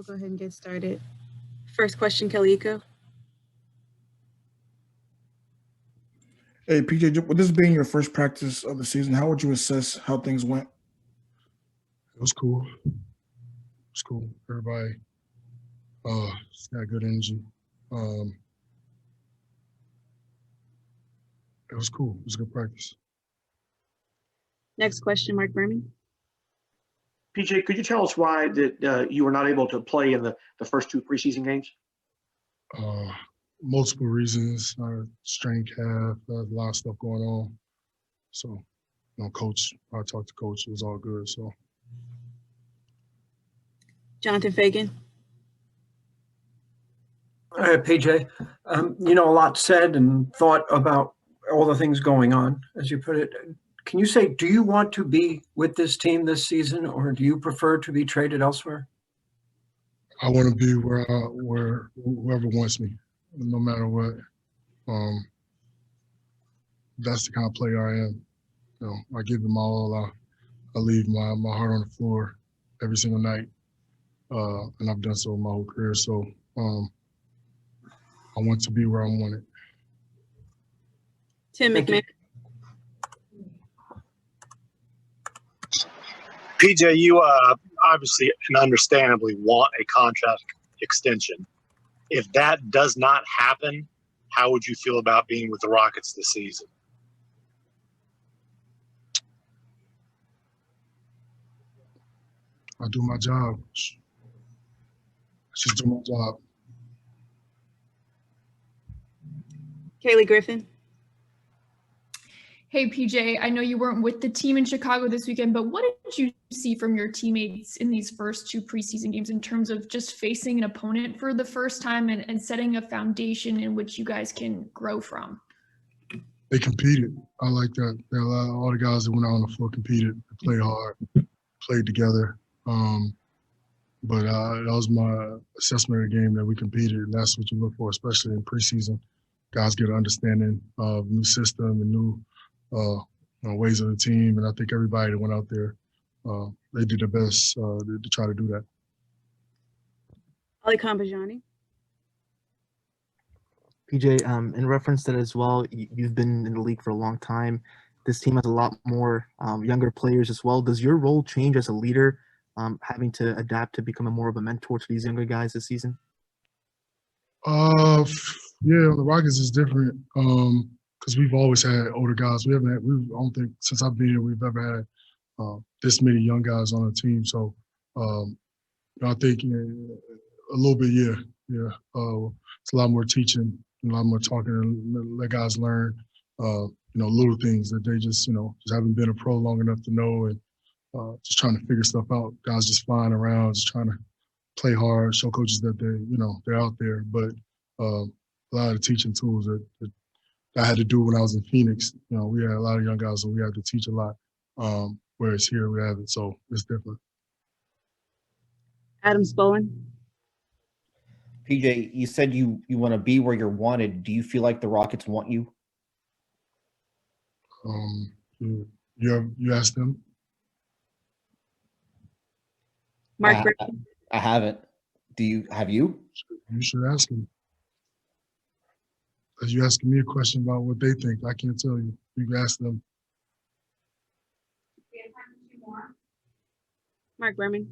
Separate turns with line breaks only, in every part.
We'll go ahead and get started. First question, Kaliko.
Hey, PJ, with this being your first practice of the season, how would you assess how things went?
It was cool. It was cool. Everybody just got good energy. It was cool. It was a good practice.
Next question, Mark Berman.
PJ, could you tell us why that you were not able to play in the first two preseason games?
Multiple reasons. Strained calf, a lot of stuff going on. So, coach, I talked to coach. It was all good. So,
Jonathan Fagan.
PJ, a lot said and thought about all the things going on, as you put it. Can you say, do you want to be with this team this season, or do you prefer to be traded elsewhere?
I want to be where whoever wants me, no matter what. That's the kind of player I am. I give them all. I leave my heart on the floor every single night, and I've done so my whole career. So I want to be where I want it.
Tim McMahon.
PJ, you obviously and understandably want a contract extension. If that does not happen, how would you feel about being with the Rockets this season?
I do my job. I just do my job.
Kaylee Griffin.
Hey, PJ, I know you weren't with the team in Chicago this weekend, but what did you see from your teammates in these first two preseason games in terms of just facing an opponent for the first time and setting a foundation in which you guys can grow from?
They competed. I like that. All the guys that went out on the floor competed, played hard, played together. But that was my assessment of the game, that we competed, and that's what you look for, especially in preseason. Guys get an understanding of new system and new ways of the team, and I think everybody that went out there, they did their best to try to do that.
Ali Kambajani.
PJ, in reference to that as well, you've been in the league for a long time. This team has a lot more younger players as well. Does your role change as a leader, having to adapt to becoming more of a mentor to these younger guys this season?
Yeah, the Rockets is different because we've always had older guys. I don't think since I've been here we've ever had this many young guys on the team. So I think a little bit, yeah. It's a lot more teaching, a lot more talking, and let guys learn, little things that they just haven't been a pro long enough to know, and just trying to figure stuff out. Guys just flying around, just trying to play hard, show coaches that they're out there. But a lot of teaching tools that I had to do when I was in Phoenix. We had a lot of young guys, so we had to teach a lot. Whereas here we have it, so it's different.
Adam Spollen.
PJ, you said you want to be where you're wanted. Do you feel like the Rockets want you?
You asked them?
Mark.
I haven't. Have you?
You should ask them. You asking me a question about what they think. I can't tell you. You can ask them.
Mark Berman.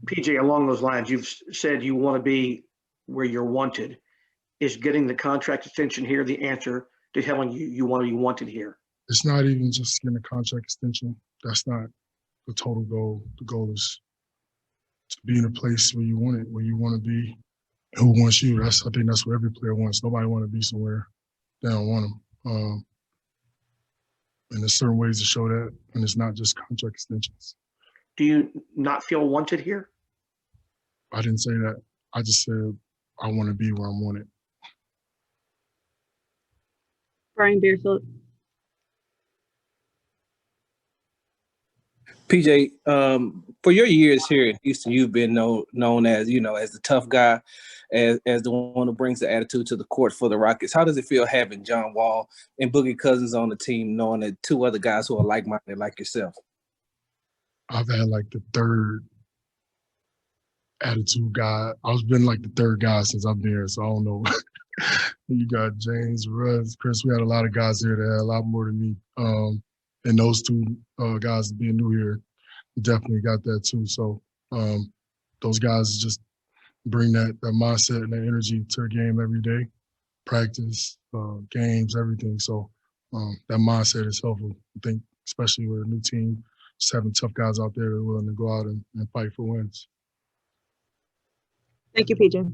PJ, along those lines, you've said you want to be where you're wanted. Is getting the contract extension here the answer to telling you want to be wanted here?
It's not even just getting a contract extension. That's not the total goal. The goal is to be in a place where you want it, where you want to be. Who wants you? I think that's what every player wants. Nobody want to be somewhere they don't want them. And there's certain ways to show that, and it's not just contract extensions.
Do you not feel wanted here?
I didn't say that. I just said I want to be where I'm wanted.
Brian Beerfield.
PJ, for your years here in Houston, you've been known as, as the tough guy, as the one who brings the attitude to the court for the Rockets. How does it feel having John Wall and Boogie Cousins on the team, knowing that two other guys who are like-minded like yourself?
I've had like the third attitude guy. I've been like the third guy since I've been here, so I don't know. You got James, Russ, Chris. We had a lot of guys here that had a lot more than me. And those two guys being new here definitely got that too. So those guys just bring that mindset and that energy to a game every day, practice, games, everything. So that mindset is helpful. I think, especially with a new team, just having tough guys out there that are willing to go out and fight for wins.
Thank you, PJ.